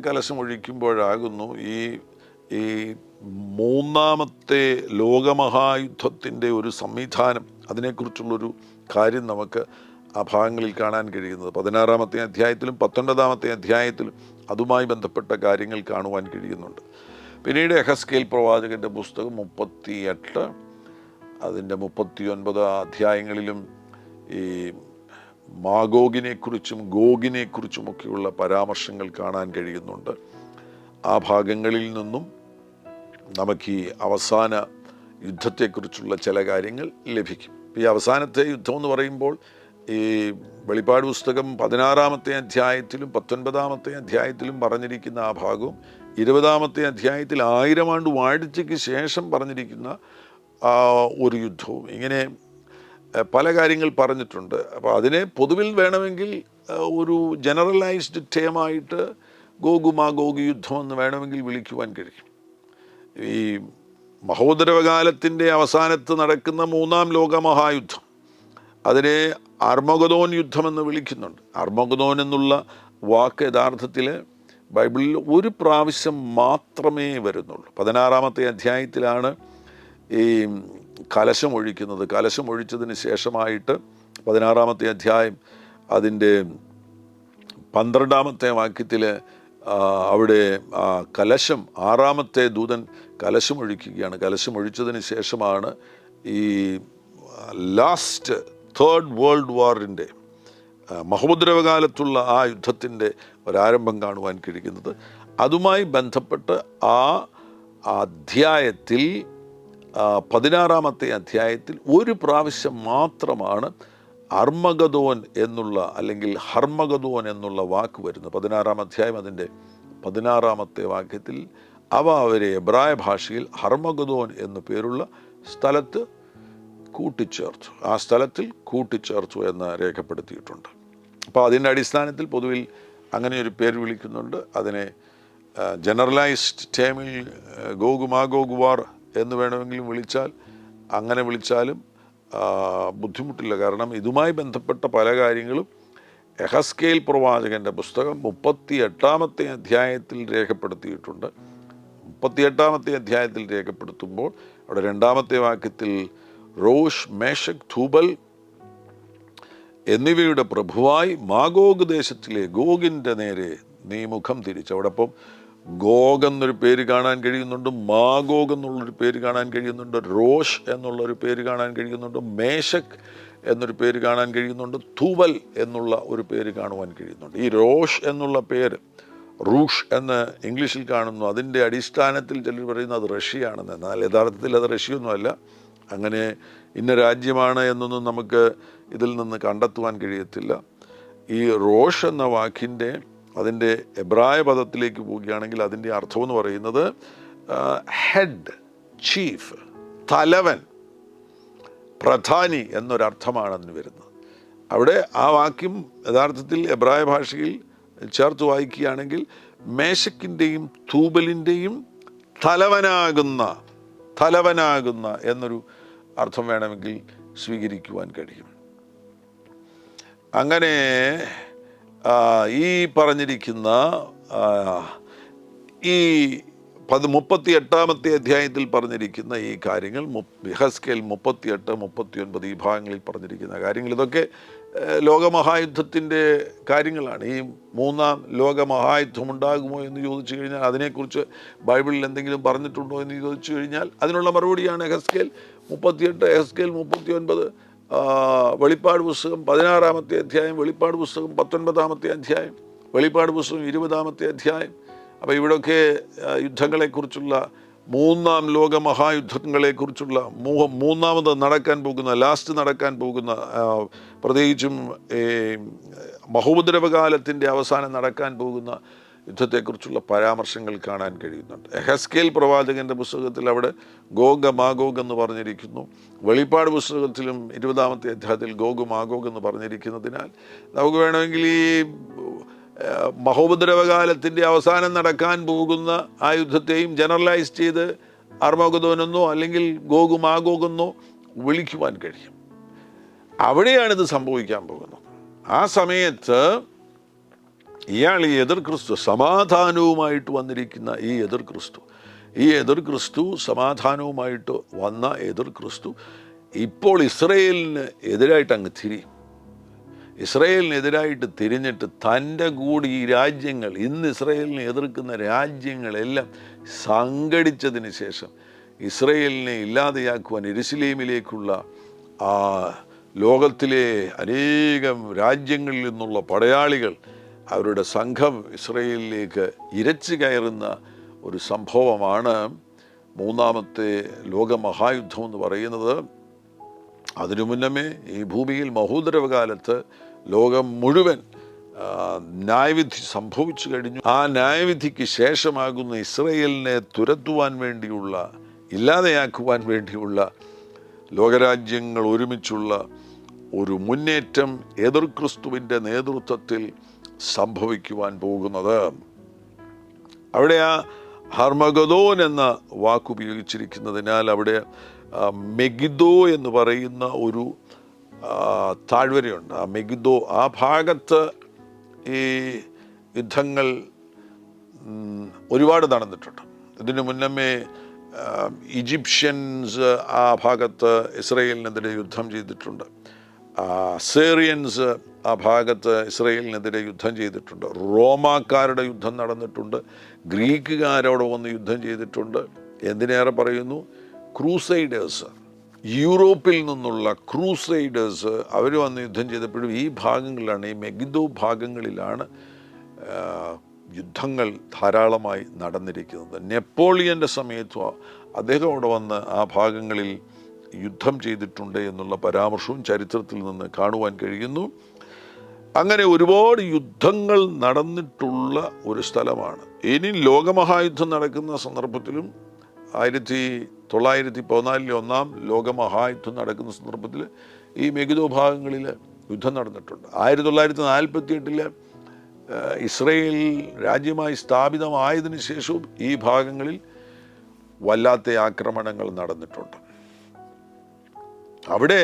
Speaker 1: കലശം ഒഴിക്കുമ്പോഴാകുന്നു ഈ 3-ാമത്തെ ലോകമഹായുദ്ധത്തിൻ്റെ ഒരു സംവിധാനം, അതിനെക്കുറിച്ചുള്ളൊരു കാര്യം നമുക്ക് ആ ഭാഗങ്ങളിൽ കാണാൻ കഴിയുന്നത്. 16-ാമത്തെ അധ്യായത്തിലും 19-ാമത്തെ അധ്യായത്തിലും അതുമായി ബന്ധപ്പെട്ട കാര്യങ്ങൾ കാണുവാൻ കഴിയുന്നുണ്ട്. പിന്നീട് യെഹെസ്കേൽ പ്രവാചകൻ്റെ പുസ്തകം 38, അതിൻ്റെ 39 അധ്യായങ്ങളിലും ഈ മാഗോഗിനെക്കുറിച്ചും ഗോഗിനെക്കുറിച്ചുമൊക്കെയുള്ള പരാമർശങ്ങൾ കാണാൻ കഴിയുന്നുണ്ട്. ആ ഭാഗങ്ങളിൽ നിന്നും നമുക്ക് ഈ അവസാന യുദ്ധത്തെക്കുറിച്ചുള്ള ചില കാര്യങ്ങൾ ലഭിക്കും. ഈ അവസാനത്തെ യുദ്ധം എന്ന് പറയുമ്പോൾ ഈ വെളിപ്പാട് പുസ്തകം 16-ാമത്തെ അധ്യായത്തിലും 19-ാമത്തെ അധ്യായത്തിലും പറഞ്ഞിരിക്കുന്ന ആ ഭാഗവും 20-ാമത്തെ അധ്യായത്തിൽ 1000 ആണ്ട് വാഴ്ചയ്ക്ക് ശേഷം പറഞ്ഞിരിക്കുന്ന ഒരു യുദ്ധവും, ഇങ്ങനെ പല കാര്യങ്ങൾ പറഞ്ഞിട്ടുണ്ട്. അപ്പോൾ അതിനെ പൊതുവിൽ വേണമെങ്കിൽ ഒരു ജനറലൈസ്ഡ് ടേമായിട്ട് ഗോഗുമാഗോഗ് യുദ്ധം എന്ന് വേണമെങ്കിൽ വിളിക്കുവാൻ കഴിയും. ഈ മഹോദരവകാലത്തിൻ്റെ അവസാനത്ത് നടക്കുന്ന 3-ാം ലോകമഹായുദ്ധം, അതിനെ അർമഗദോൻ യുദ്ധമെന്ന് വിളിക്കുന്നുണ്ട്. അർമഗദോൻ എന്നുള്ള വാക്ക് യഥാർത്ഥത്തിൽ ബൈബിളിൽ ഒരു പ്രാവശ്യം മാത്രമേ വരുന്നുള്ളൂ. 16-ാമത്തെ അധ്യായത്തിലാണ് ഈ കലശം ഒഴിക്കുന്നത്. കലശം ഒഴിച്ചതിന് ശേഷമായിട്ട് 16-ാമത്തെ അധ്യായം അതിൻ്റെ 12-ാമത്തെ വാക്യത്തിൽ അവിടെ കലശം 6-ാമത്തെ ദൂതൻ കലശം ഒഴിക്കുകയാണ്. കലശം ഒഴിച്ചതിന് ശേഷമാണ് ഈ ലാസ്റ്റ് 3rd വേൾഡ് വാറിൻ്റെ മഹോദരവകാലത്തുള്ള ആ യുദ്ധത്തിൻ്റെ ഒരാരംഭം കാണുവാൻ കഴിയുന്നത്. അതുമായി ബന്ധപ്പെട്ട് ആ അധ്യായത്തിൽ 16-ാമത്തെ അധ്യായത്തിൽ ഒരു പ്രാവശ്യം മാത്രമാണ് അർമഗദോൻ എന്നുള്ള അല്ലെങ്കിൽ ഹർമഗദോൻ എന്നുള്ള വാക്ക് വരുന്നത്. 16-ാം അധ്യായം അതിൻ്റെ 16-ാമത്തെ വാക്യത്തിൽ അവരെ എബ്രായ ഭാഷയിൽ ഹർമഗദോൻ എന്നു പേരുള്ള സ്ഥലത്ത് കൂട്ടിച്ചേർത്തു. ആ സ്ഥലത്തിൽ കൂട്ടിച്ചേർത്തു എന്ന് രേഖപ്പെടുത്തിയിട്ടുണ്ട്. അപ്പോൾ അതിൻ്റെ അടിസ്ഥാനത്തിൽ പൊതുവിൽ അങ്ങനെ ഒരു പേര് വിളിക്കുന്നുണ്ട്. അതിനെ ജനറലൈസ്ഡ് ടേമിൽ ഗോഗുമാഗോഗ് വാർ എന്ന് വേണമെങ്കിലും വിളിച്ചാൽ, അങ്ങനെ വിളിച്ചാലും ബുദ്ധിമുട്ടില്ല. കാരണം ഇതുമായി ബന്ധപ്പെട്ട പല കാര്യങ്ങളും യെഹെസ്കേൽ പ്രവാചകൻ്റെ പുസ്തകം 38-ാമത്തെ അധ്യായത്തിൽ രേഖപ്പെടുത്തിയിട്ടുണ്ട്. 38-ാമത്തെ അധ്യായത്തിൽ രേഖപ്പെടുത്തുമ്പോൾ അവിടെ 2-ാമത്തെ വാക്യത്തിൽ റോഷ്, മേശക്, തൂബൽ എന്നിവയുടെ പ്രഭുവായി മാഗോഗ് ദേശത്തിലെ ഗോഗിൻ്റെ നേരെ നീ മുഖം തിരിച്ചു. അവിടെ അപ്പം ഗോഗ് എന്നൊരു പേര് കാണാൻ കഴിയുന്നുണ്ട്, മാഗോഗ് എന്നുള്ളൊരു പേര് കാണാൻ കഴിയുന്നുണ്ട്, റോഷ് എന്നുള്ളൊരു പേര് കാണാൻ കഴിയുന്നുണ്ട്, മേശക് എന്നൊരു പേര് കാണാൻ കഴിയുന്നുണ്ട്, തൂബൽ എന്നുള്ള ഒരു പേര് കാണുവാൻ കഴിയുന്നുണ്ട്. ഈ റോഷ് എന്നുള്ള പേര് റൂഷ് എന്ന് ഇംഗ്ലീഷിൽ കാണുന്നു. അതിൻ്റെ അടിസ്ഥാനത്തിൽ ചിലർ പറയുന്നത് അത് റഷ്യയാണെന്ന്. എന്നാൽ യഥാർത്ഥത്തിൽ അത് റഷ്യയൊന്നുമല്ല. അങ്ങനെ ഇന്ന രാജ്യമാണ് എന്നൊന്നും നമുക്ക് ഇതിൽ നിന്ന് കണ്ടെത്തുവാൻ കഴിയത്തില്ല. ഈ റോഷ് എന്ന വാക്കിൻ്റെ അതിൻ്റെ എബ്രായ പദത്തിലേക്ക് പോവുകയാണെങ്കിൽ അതിൻ്റെ അർത്ഥം എന്ന് പറയുന്നത് ഹെഡ്, ചീഫ്, തലവൻ, പ്രധാനി എന്നൊരർത്ഥമാണ് അതിന് വരുന്നത്. അവിടെ ആ വാക്യം യഥാർത്ഥത്തിൽ എബ്രായ ഭാഷയിൽ ചേർത്ത് വായിക്കുകയാണെങ്കിൽ മേശക്കിൻ്റെയും തൂബലിൻ്റെയും തലവനാകുന്ന എന്നൊരു അർത്ഥം വേണമെങ്കിൽ സ്വീകരിക്കുവാൻ കഴിയും. അങ്ങനെ ഈ പറഞ്ഞിരിക്കുന്ന ഈ 38-ാമത്തെ അധ്യായത്തിൽ പറഞ്ഞിരിക്കുന്ന ഈ കാര്യങ്ങൾ യെഹെസ്കേൽ 38, 39 ഈ ഭാഗങ്ങളിൽ പറഞ്ഞിരിക്കുന്ന കാര്യങ്ങൾ, ഇതൊക്കെ ലോകമഹായുദ്ധത്തിൻ്റെ കാര്യങ്ങളാണ്. ഈ 3-ാം ലോകമഹായുദ്ധം ഉണ്ടാകുമോ എന്ന് ചോദിച്ചു കഴിഞ്ഞാൽ, അതിനെക്കുറിച്ച് ബൈബിളിൽ എന്തെങ്കിലും പറഞ്ഞിട്ടുണ്ടോ എന്ന് ചോദിച്ചു കഴിഞ്ഞാൽ അതിനുള്ള മറുപടിയാണ് യെഹെസ്കേൽ 38, യെഹെസ്കേൽ 39, വെളിപ്പാട് പുസ്തകം 16-ാമത്തെ അധ്യായം, വെളിപ്പാട് പുസ്തകം 19-ാമത്തെ അധ്യായം, വെളിപ്പാട് പുസ്തകം 20-ാമത്തെ അധ്യായം. അപ്പോൾ ഇവിടെയൊക്കെ യുദ്ധങ്ങളെക്കുറിച്ചുള്ള, 3-ാം ലോക മഹായുദ്ധങ്ങളെക്കുറിച്ചുള്ള, മൂന്നാമത് നടക്കാൻ പോകുന്ന, ലാസ്റ്റ് നടക്കാൻ പോകുന്ന, പ്രത്യേകിച്ചും മഹോപദ്രവകാലത്തിൻ്റെ അവസാനം നടക്കാൻ പോകുന്ന യുദ്ധത്തെക്കുറിച്ചുള്ള പരാമർശങ്ങൾ കാണാൻ കഴിയുന്നുണ്ട്. യെഹെസ്കേൽ പ്രവാചകൻ്റെ പുസ്തകത്തിൽ അവിടെ ഗോഗ്, മാഗോഗ് എന്ന് പറഞ്ഞിരിക്കുന്നു. വെളിപ്പാട് പുസ്തകത്തിലും 20-ാമത്തെ അധ്യായത്തിൽ ഗോഗ്, മാഗോഗ് എന്ന് പറഞ്ഞിരിക്കുന്നതിനാൽ നമുക്ക് വേണമെങ്കിൽ ഈ മഹോപദ്രവകാലത്തിൻ്റെ അവസാനം നടക്കാൻ പോകുന്ന ആ യുദ്ധത്തെയും ജനറലൈസ് ചെയ്ത് അർമഗദോനെന്നോ അല്ലെങ്കിൽ ഗോഗ്, മാഗോഗെന്നോ വിളിക്കുവാൻ കഴിയും. അവിടെയാണിത് സംഭവിക്കാൻ പോകുന്നത്. ആ സമയത്ത് ഇയാൾ ഈ എതിർ ക്രിസ്തു, സമാധാനവുമായിട്ട് വന്നിരിക്കുന്ന ഈ എതിർ ക്രിസ്തു സമാധാനവുമായിട്ട് വന്ന എതിർ ക്രിസ്തു ഇപ്പോൾ ഇസ്രയേലിന് എതിരായിട്ട് അങ്ങ് തിരിയും. ഇസ്രയേലിനെതിരായിട്ട് തിരിഞ്ഞിട്ട് തൻ്റെ കൂടി ഈ രാജ്യങ്ങൾ, ഇന്ന് ഇസ്രയേലിനെ എതിർക്കുന്ന രാജ്യങ്ങളെല്ലാം സംഘടിച്ചതിന് ശേഷം ഇസ്രയേലിനെ ഇല്ലാതെയാക്കുവാൻ യെരൂശലേമിലേക്കുള്ള ആ ലോകത്തിലെ അനേകം രാജ്യങ്ങളിൽ നിന്നുള്ള പടയാളികൾ, അവരുടെ സംഘം ഇസ്രയേലിലേക്ക് ഇരച്ചു കയറുന്ന ഒരു സംഭവമാണ് 3-ാമത്തെ ലോകമഹായുദ്ധം എന്ന് പറയുന്നത്. അതിനു മുന്നമേ ഈ ഭൂമിയിൽ മഹോദരവകാലത്ത് ലോകം മുഴുവൻ ന്യായവിധി സംഭവിച്ചു കഴിഞ്ഞു. ആ ന്യായവിധിക്ക് ശേഷമാകുന്ന ഇസ്രയേലിനെ തുരത്തുവാൻ വേണ്ടിയുള്ള, ഇല്ലാതെയാക്കുവാൻ വേണ്ടിയുള്ള ലോകരാജ്യങ്ങൾ ഒരുമിച്ചുള്ള ഒരു മുന്നേറ്റം എതിർ ക്രിസ്തുവിൻ്റെ നേതൃത്വത്തിൽ സംഭവിക്കുവാൻ പോകുന്നത്. അവിടെ ആ ഹർമഗദോൻ എന്ന വാക്കുപയോഗിച്ചിരിക്കുന്നതിനാൽ അവിടെ മെഗിദോ എന്ന് പറയുന്ന ഒരു താഴ്വരയുണ്ട്. ആ മെഗിദോ, ആ ഭാഗത്ത് ഈ യുദ്ധങ്ങൾ ഒരുപാട് നടന്നിട്ടുണ്ട്. ഇതിനു മുന്നമേ ഈജിപ്ഷ്യൻസ് ആ ഭാഗത്ത് ഇസ്രയേലിനെതിരെ യുദ്ധം ചെയ്തിട്ടുണ്ട്. അസേറിയൻസ് ആ ഭാഗത്ത് ഇസ്രയേലിനെതിരെ യുദ്ധം ചെയ്തിട്ടുണ്ട്. റോമാക്കാരുടെ യുദ്ധം നടന്നിട്ടുണ്ട്. ഗ്രീക്കുകാരോട് വന്ന് യുദ്ധം ചെയ്തിട്ടുണ്ട്. എന്തിനേറെ പറയുന്നു, ക്രൂസൈഡേഴ്സ്, യൂറോപ്പിൽ നിന്നുള്ള ക്രൂസൈഡേഴ്സ് അവർ വന്ന് യുദ്ധം ചെയ്തപ്പോഴും ഈ ഭാഗങ്ങളിലാണ്, ഈ മെഗിദോ ഭാഗങ്ങളിലാണ് യുദ്ധങ്ങൾ ധാരാളമായി നടന്നിരിക്കുന്നത്. നെപ്പോളിയൻ്റെ സമയത്തും അദ്ദേഹം അവിടെ വന്ന് ആ ഭാഗങ്ങളിൽ യുദ്ധം ചെയ്തിട്ടുണ്ട് എന്നുള്ള പരാമർശവും ചരിത്രത്തിൽ നിന്ന് കാണുവാൻ കഴിയുന്നു. അങ്ങനെ ഒരുപാട് യുദ്ധങ്ങൾ നടന്നിട്ടുള്ള ഒരു സ്ഥലമാണ്. ഇനി ലോകമഹായുദ്ധം നടക്കുന്ന സന്ദർഭത്തിലും 1914 1-ാം ലോകമഹായുദ്ധം നടക്കുന്ന സന്ദർഭത്തിൽ ഈ മെഗിദോ ഭാഗങ്ങളിൽ യുദ്ധം നടന്നിട്ടുണ്ട്. 1948 ഇസ്രയേൽ രാജ്യമായി സ്ഥാപിതമായതിനു ശേഷവും ഈ ഭാഗങ്ങളിൽ വല്ലാത്ത ആക്രമണങ്ങൾ നടന്നിട്ടുണ്ട്. അവിടെ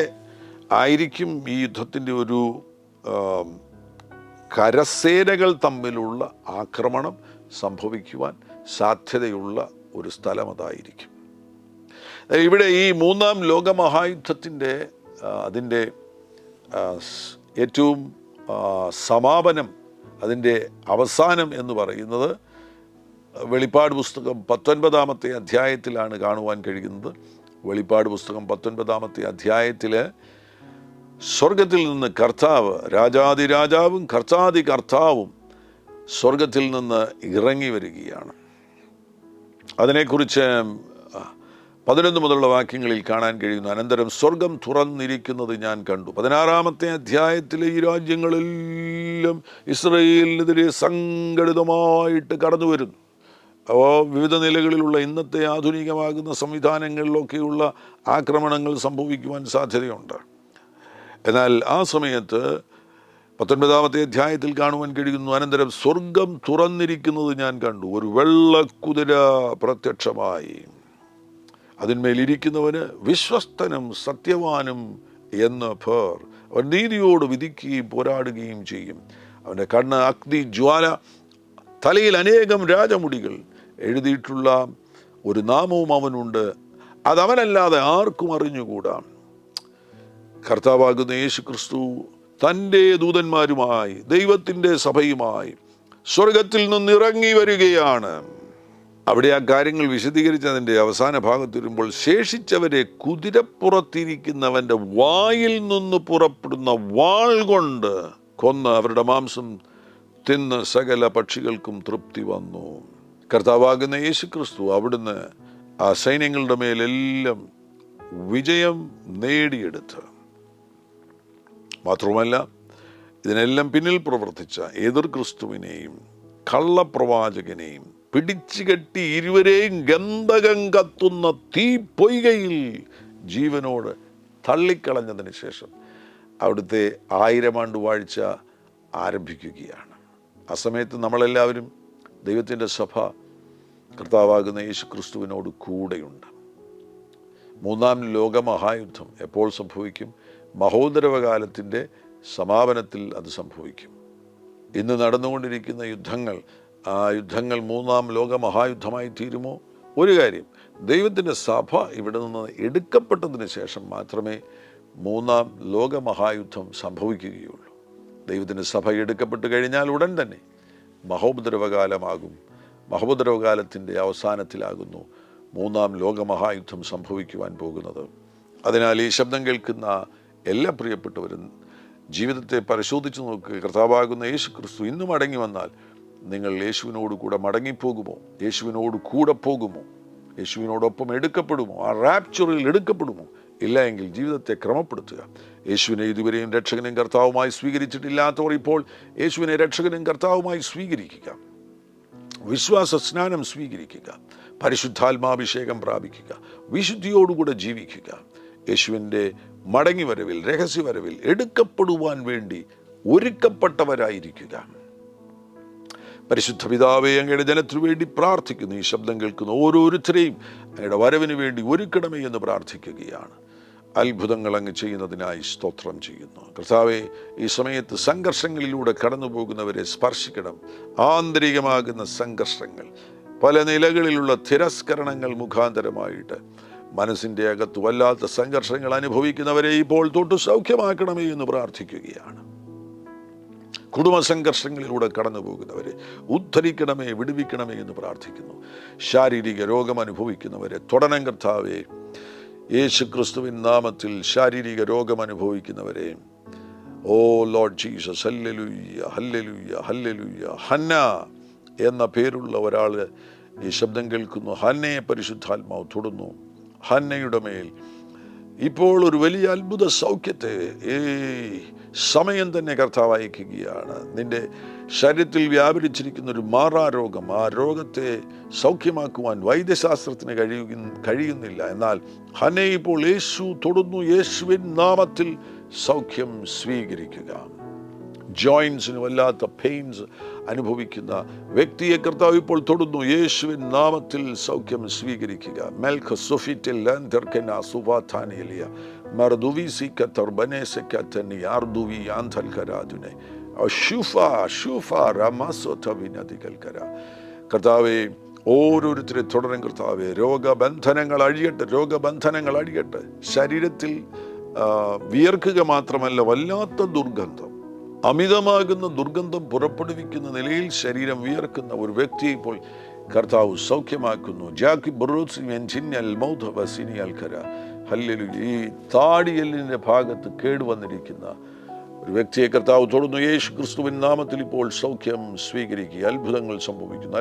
Speaker 1: ആയിരിക്കും ഈ യുദ്ധത്തിൻ്റെ ഒരു കരസേനകൾ തമ്മിലുള്ള ആക്രമണം സംഭവിക്കുവാൻ സാധ്യതയുള്ള ഒരു സ്ഥലം അതായിരിക്കും. ഇവിടെ ഈ മൂന്നാം ലോകമഹായുദ്ധത്തിൻ്റെ അതിൻ്റെ ഏറ്റവും സമാപനം, അതിൻ്റെ അവസാനം എന്ന് പറയുന്നത് വെളിപ്പാട് പുസ്തകം 19-ാമത്തെ അധ്യായത്തിലാണ് കാണുവാൻ കഴിയുന്നത്. വെളിപ്പാട് പുസ്തകം 19-ാമത്തെ അധ്യായത്തിൽ സ്വർഗത്തിൽ നിന്ന് കർത്താവ്, രാജാതിരാജാവും കർത്താതി കർത്താവും സ്വർഗത്തിൽ നിന്ന് ഇറങ്ങി വരികയാണ്. അതിനെക്കുറിച്ച് 11 മുതലുള്ള വാക്യങ്ങളിൽ കാണാൻ കഴിയുന്നു. അനന്തരം സ്വർഗം തുറന്നിരിക്കുന്നത് ഞാൻ കണ്ടു. 16-ാമത്തെ അധ്യായത്തിലെ ഈ രാജ്യങ്ങളെല്ലാം ഇസ്രായേലിനെതിരെ സംഘടിതമായിട്ട് കടന്നു വരുന്നു. വിവിധ നിലകളിലുള്ള ഇന്നത്തെ ആധുനികമാകുന്ന സംവിധാനങ്ങളിലൊക്കെയുള്ള ആക്രമണങ്ങൾ സംഭവിക്കുവാൻ സാധ്യതയുണ്ട്. എന്നാൽ ആ സമയത്ത് 19-ാമത്തെ അധ്യായത്തിൽ കാണുവാൻ കഴിയുന്നു. അനന്തരം സ്വർഗം തുറന്നിരിക്കുന്നത് ഞാൻ കണ്ടു. ഒരു വെള്ളക്കുതിര പ്രത്യക്ഷമായി. അതിന്മേലിരിക്കുന്നവന് വിശ്വസ്തനും സത്യവാനും എന്ന് പേർ. അവൻ നീതിയോട് വിധിക്കുകയും പോരാടുകയും ചെയ്യും. അവൻ്റെ കണ്ണ് അഗ്നി ജ്വാല, തലയിൽ അനേകം രാജമുടികൾ, എഴുതിയിട്ടുള്ള ഒരു നാമവും അവനുണ്ട്. അതവനല്ലാതെ ആർക്കും അറിഞ്ഞുകൂടാ. കർത്താവാകുന്ന യേശു ക്രിസ്തു തൻ്റെ ദൂതന്മാരുമായി ദൈവത്തിൻ്റെ സഭയുമായി സ്വർഗത്തിൽ നിന്നിറങ്ങി വരികയാണ്. അവിടെ ആ കാര്യങ്ങൾ വിശദീകരിച്ചതിൻ്റെ അവസാന ഭാഗത്ത് വരുമ്പോൾ, ശേഷിച്ചവരെ കുതിരപ്പുറത്തിരിക്കുന്നവൻ്റെ വായിൽ നിന്ന് പുറപ്പെടുന്ന വാൾ കൊണ്ട് കൊന്ന് അവരുടെ മാംസം തിന്ന് സകല പക്ഷികൾക്കും തൃപ്തി വന്നു. കർത്താവാകുന്ന യേശു ക്രിസ്തു അവിടുന്ന് ആ സൈന്യങ്ങളുടെ മേലെല്ലാം വിജയം നേടിയെടുത്ത്, മാത്രമല്ല ഇതിനെല്ലാം പിന്നിൽ പ്രവർത്തിച്ച എതിർ ക്രിസ്തുവിനെയും കള്ളപ്രവാചകനെയും പിടിച്ചു കെട്ടി ഇരുവരെയും ഗന്ധകം കത്തുന്ന തീ പൊയ്കയിൽ ജീവനോട് തള്ളിക്കളഞ്ഞതിന് ശേഷം അവിടുത്തെ 1000 ആണ്ട് വാഴ്ച ആരംഭിക്കുകയാണ്. ആ സമയത്ത് നമ്മളെല്ലാവരും, ദൈവത്തിൻ്റെ സഭ കർത്താവാകുന്ന യേശു ക്രിസ്തുവിനോട് കൂടെയുണ്ട്. മൂന്നാം ലോകമഹായുദ്ധം എപ്പോൾ സംഭവിക്കും? മഹോദരവകാലത്തിൻ്റെ സമാപനത്തിൽ അത് സംഭവിക്കും. ഇന്ന് നടന്നുകൊണ്ടിരിക്കുന്ന യുദ്ധങ്ങൾ, ആ യുദ്ധങ്ങൾ മൂന്നാം ലോകമഹായുദ്ധമായി തീരുമോ? ഒരു കാര്യം, ദൈവത്തിൻ്റെ സഭ ഇവിടെ നിന്ന് എടുക്കപ്പെട്ടതിന് ശേഷം മാത്രമേ മൂന്നാം ലോകമഹായുദ്ധം സംഭവിക്കുകയുള്ളൂ. ദൈവത്തിൻ്റെ സഭ എടുക്കപ്പെട്ട് കഴിഞ്ഞാൽ ഉടൻ തന്നെ മഹോപദ്രവകാലമാകും. മഹോപദ്രവകാലത്തിൻ്റെ അവസാനത്തിലാകുന്നു മൂന്നാം ലോകമഹായുദ്ധം സംഭവിക്കുവാൻ പോകുന്നത്. അതിനാൽ ഈ ശബ്ദം കേൾക്കുന്ന എല്ലാ പ്രിയപ്പെട്ടവരും ജീവിതത്തെ പരിശോധിച്ച് നോക്കുക. കർത്താവാകുന്ന യേശു ക്രിസ്തു ഇന്ന് മടങ്ങി വന്നാൽ നിങ്ങൾ യേശുവിനോട് കൂടെ മടങ്ങിപ്പോകുമോ? യേശുവിനോട് കൂടെ പോകുമോ? യേശുവിനോടൊപ്പം എടുക്കപ്പെടുമോ? ആ റാപ്ചറിൽ എടുക്കപ്പെടുമോ? ഇല്ല എങ്കിൽ ജീവിതത്തെ ക്രമപ്പെടുത്തുക. യേശുവിനെ ഇതുവരെയും രക്ഷകനും കർത്താവുമായി സ്വീകരിച്ചിട്ടില്ലാത്തവർ ഇപ്പോൾ യേശുവിനെ രക്ഷകനും കർത്താവുമായി സ്വീകരിക്കുക. വിശ്വാസ സ്നാനം സ്വീകരിക്കുക. പരിശുദ്ധാത്മാഭിഷേകം പ്രാപിക്കുക. വിശുദ്ധിയോടുകൂടെ ജീവിക്കുക. യേശുവിൻ്റെ മടങ്ങി വരവിൽ, രഹസ്യവരവിൽ എടുക്കപ്പെടുവാൻ വേണ്ടി ഒരുക്കപ്പെട്ടവരായിരിക്കുക. പരിശുദ്ധ പിതാവേ, അങ്ങയുടെ ജനത്തിനു വേണ്ടി പ്രാർത്ഥിക്കുന്നു. ഈ ശബ്ദം കേൾക്കുന്ന ഓരോരുത്തരെയും അങ്ങയുടെ വരവിന് വേണ്ടി ഒരുക്കണമേ എന്ന് പ്രാർത്ഥിക്കുകയാണ്. അത്ഭുതങ്ങൾ അങ്ങ് ചെയ്യുന്നതിനായി സ്തോത്രം ചെയ്യുന്നു. കർത്താവേ, ഈ സമയത്ത് സംഘർഷങ്ങളിലൂടെ കടന്നു പോകുന്നവരെ സ്പർശിക്കണം. ആന്തരികമാകുന്ന സംഘർഷങ്ങൾ, പല നിലകളിലുള്ള തിരസ്കരണങ്ങൾ മുഖാന്തരമായിട്ട് മനസ്സിൻ്റെ അകത്ത് വല്ലാത്ത സംഘർഷങ്ങൾ അനുഭവിക്കുന്നവരെ ഇപ്പോൾ തൊട്ട് സൗഖ്യമാക്കണമേ എന്ന് പ്രാർത്ഥിക്കുകയാണ്. കുടുംബ സംഘർഷങ്ങളിലൂടെ കടന്നു പോകുന്നവരെ ഉദ്ധരിക്കണമേ, വിടുവിക്കണമേ എന്ന് പ്രാർത്ഥിക്കുന്നു. ശാരീരിക രോഗം അനുഭവിക്കുന്നവരെ തൊടണം കർത്താവേ. യേശു ക്രിസ്തുവിൻ നാമത്തിൽ ശാരീരിക രോഗം അനുഭവിക്കുന്നവരെ, oh lord Jesus, hallelujah, hallelujah, hallelujah. Hannah എന്ന പേരുള്ള ഒരാൾ ഈ ശബ്ദം കേൾക്കുന്നു. ഹന്നയെ പരിശുദ്ധാത്മാവ് തൊടുന്നു. ഹന്നയുടെ മേൽ ഇപ്പോൾ ഒരു വലിയ അത്ഭുത സൗഖ്യത്തെ സമയം തന്നെ കർത്താവ് അയക്കുകയാണ്. നിന്റെ ശരീരത്തിൽ വ്യാപരിച്ചിരിക്കുന്ന ഒരു മാറാരോഗം, ആ രോഗത്തെ സൗഖ്യമാക്കുവാൻ വൈദ്യശാസ്ത്രത്തിന് കഴിയുന്നില്ല. എന്നാൽ ഹന്നെ ഇപ്പോൾ യേശു തൊടുന്നു. യേശുവിൻ നാമത്തിൽ സൗഖ്യം സ്വീകരിക്കുക. ജോയിൻസിന് വല്ലാത്ത പെയിൻസ് അനുഭവിക്കുന്ന വ്യക്തിയെ കർത്താവ് ഇപ്പോൾ തൊടുന്നു. യേശുവിൻ നാമത്തിൽ സൗഖ്യം സ്വീകരിക്കുക. മർദുവിസിക തർബനേസകതനി ആർദുവി ആന്തൽകരാദുനെ ഷുഫ റമസോതവിനദികൽകര. കർത്താവേ, ഓരോരുത്തരെ തുടരും കർത്താവേ. രോഗബന്ധനങ്ങൾ അഴിയട്ടെ. ശരീരത്തിൽ വിയർക്കുക മാത്രമല്ല, വല്ലാത്ത ദുർഗന്ധം, അമിതമാകുന്ന ദുർഗന്ധം പുറപ്പെടുവിക്കുന്ന നിലയിൽ ശരീരം വിയർക്കുന്ന ഒരു വ്യക്തിയെ ഇപ്പോൾ കർത്താവ് സൗഖ്യമാക്കുന്നു. ഈ താടിയെല്ലിൻ്റെ ഭാഗത്ത് കേടുവന്നിരിക്കുന്ന ഒരു വ്യക്തിയെ കർത്താവ് തൊടുന്നു. യേശു ക്രിസ്തുവിൻ നാമത്തിൽ ഇപ്പോൾ സൗഖ്യം സ്വീകരിക്കുക. അത്ഭുതങ്ങൾ സംഭവിക്കുന്നു.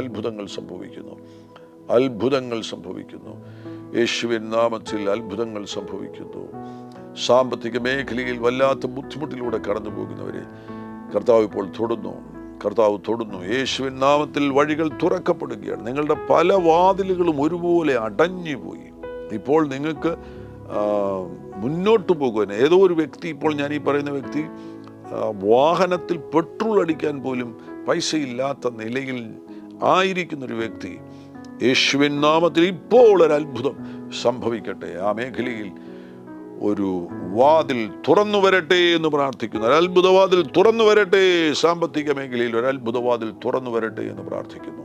Speaker 1: യേശുവിൻ നാമത്തിൽ അത്ഭുതങ്ങൾ സംഭവിക്കുന്നു. സാമ്പത്തിക മേഖലയിൽ വല്ലാത്ത ബുദ്ധിമുട്ടിലൂടെ കടന്നു പോകുന്നവരെ കർത്താവ് ഇപ്പോൾ തൊടുന്നു. യേശുവിൻ നാമത്തിൽ വഴികൾ തുറക്കപ്പെടുകയാണ്. നിങ്ങളുടെ പല വാതിലുകളും ഒരുപോലെ അടഞ്ഞുപോയി. ഇപ്പോൾ നിങ്ങൾക്ക് മുന്നോട്ട് പോകുവാൻ ഏതോ ഒരു വ്യക്തി, ഇപ്പോൾ ഞാൻ ഈ പറയുന്ന വ്യക്തി വാഹനത്തിൽ പെട്രോൾ അടിക്കാൻ പോലും പൈസയില്ലാത്ത നിലയിൽ ആയിരിക്കുന്നൊരു വ്യക്തി, യേശുവിൻ നാമത്തിൽ ഇപ്പോൾ ഒരു അത്ഭുതം സംഭവിക്കട്ടെ. ആ മേഖലയിൽ ഒരു വാതിൽ തുറന്നു വരട്ടെ എന്ന് പ്രാർത്ഥിക്കുന്നു. ഒരു അത്ഭുതവാതിൽ തുറന്നു വരട്ടെ. സാമ്പത്തിക മേഖലയിൽ ഒരു അത്ഭുതവാതിൽ തുറന്നു വരട്ടെ എന്ന് പ്രാർത്ഥിക്കുന്നു.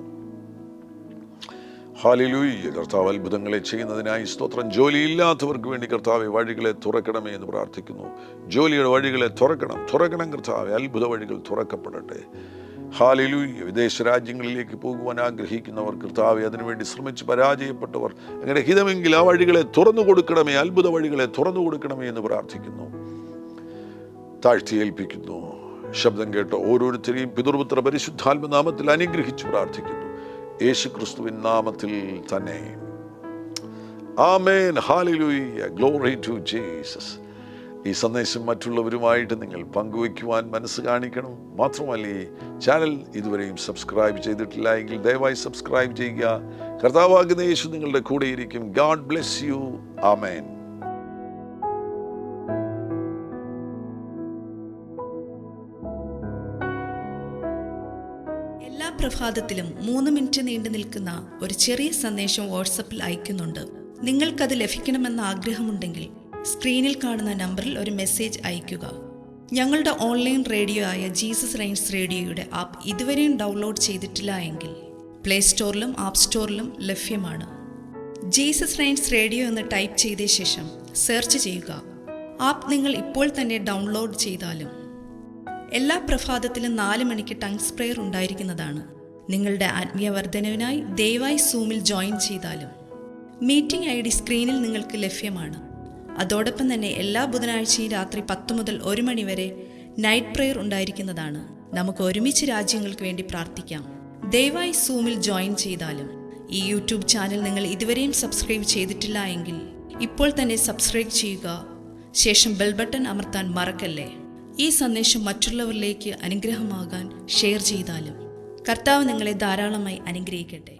Speaker 1: ഹല്ലേലൂയ. കർത്താവ് അത്ഭുതങ്ങളെ ചെയ്യുന്നതിനായി സ്തോത്രം. ജോലിയില്ലാത്തവർക്ക് വേണ്ടി കർത്താവെ വഴികളെ തുറക്കണമേ എന്ന് പ്രാർത്ഥിക്കുന്നു. ജോലിയുടെ വഴികളെ തുറക്കണം കർത്താവെ. അത്ഭുത വഴികൾ തുറക്കപ്പെടട്ടെ. ഹല്ലേലൂയ. വിദേശ രാജ്യങ്ങളിലേക്ക് പോകുവാൻ ആഗ്രഹിക്കുന്നവർ കർത്താവെ, അതിനുവേണ്ടി ശ്രമിച്ച് പരാജയപ്പെട്ടവർ, അങ്ങനെ ഹിതമെങ്കിൽ ആ വഴികളെ തുറന്നു കൊടുക്കണമേ, അത്ഭുത വഴികളെ തുറന്നു കൊടുക്കണമേ എന്ന് പ്രാർത്ഥിക്കുന്നു. താഴ്ത്തിയേൽപ്പിക്കുന്നു. ശബ്ദം കേട്ട ഓരോരുത്തരെയും പിതൃപുത്ര പരിശുദ്ധാത്മ നാമത്തിൽ അനുഗ്രഹിച്ച് പ്രാർത്ഥിക്കുന്നു. യേശു ക്രിസ്തുവിൻ നാമത്തിൽ തന്നെ. ആമേൻ. ഹല്ലേലൂയ. Glory to Jesus. ഈ സന്ദേശം മറ്റുള്ളവരുമായിട്ട് നിങ്ങൾ പങ്കുവയ്ക്കുവാൻ മനസ്സ് കാണിക്കണം. മാത്രമല്ല, ഈ ചാനൽ ഇതുവരെയും സബ്സ്ക്രൈബ് ചെയ്തിട്ടില്ല എങ്കിൽ ദയവായി സബ്സ്ക്രൈബ് ചെയ്യുക. കർത്താവാകുന്ന യേശു നിങ്ങളുടെ കൂടെയിരിക്കും. God bless you. ആമേൻ.
Speaker 2: എല്ലാ പ്രഭാതത്തിലും 3 മിനിറ്റ് നീണ്ടു നിൽക്കുന്ന ഒരു ചെറിയ സന്ദേശം വാട്സപ്പിൽ അയക്കുന്നുണ്ട്. നിങ്ങൾക്കത് ലഭിക്കണമെന്ന ആഗ്രഹമുണ്ടെങ്കിൽ സ്ക്രീനിൽ കാണുന്ന നമ്പറിൽ ഒരു മെസ്സേജ് അയയ്ക്കുക. ഞങ്ങളുടെ ഓൺലൈൻ റേഡിയോ ആയ ജീസസ് റെയിൻസ് റേഡിയോയുടെ ആപ്പ് ഇതുവരെയും ഡൗൺലോഡ് ചെയ്തിട്ടില്ല എങ്കിൽ പ്ലേ സ്റ്റോറിലും ആപ്പ് സ്റ്റോറിലും ലഭ്യമാണ്. ജീസസ് റെയിൻസ് റേഡിയോ എന്ന് ടൈപ്പ് ചെയ്ത ശേഷം സെർച്ച് ചെയ്യുക. ആപ്പ് നിങ്ങൾ ഇപ്പോൾ തന്നെ ഡൗൺലോഡ് ചെയ്താലും. എല്ലാ പ്രഭാതത്തിലും 4 മണിക്ക് ടങ്സ് പ്രെയർ ഉണ്ടായിരിക്കുന്നതാണ്. നിങ്ങളുടെ ആത്മീയ വർധനവിനായി ദയവായി സൂമിൽ ജോയിൻ ചെയ്താലും. മീറ്റിംഗ് ID സ്ക്രീനിൽ നിങ്ങൾക്ക് ലഭ്യമാണ്. അതോടൊപ്പം തന്നെ എല്ലാ ബുധനാഴ്ചയും രാത്രി 10 മുതൽ 1 മണി വരെ നൈറ്റ് പ്രെയർ ഉണ്ടായിരിക്കുന്നതാണ്. നമുക്ക് ഒരുമിച്ച് രാജ്യങ്ങൾക്ക് വേണ്ടി പ്രാർത്ഥിക്കാം. ദയവായി സൂമിൽ ജോയിൻ ചെയ്താലും. ഈ യൂട്യൂബ് ചാനൽ നിങ്ങൾ ഇതുവരെയും സബ്സ്ക്രൈബ് ചെയ്തിട്ടില്ല എങ്കിൽ ഇപ്പോൾ തന്നെ സബ്സ്ക്രൈബ് ചെയ്യുക. ശേഷം ബെൽ ബട്ടൺ അമർത്താൻ മറക്കല്ലേ. ഈ സന്ദേശം മറ്റുള്ളവരിലേക്ക് അനുഗ്രഹമാകാൻ ഷെയർ ചെയ്താലും. കർത്താവ് നിങ്ങളെ ധാരാളമായി അനുഗ്രഹിക്കട്ടെ.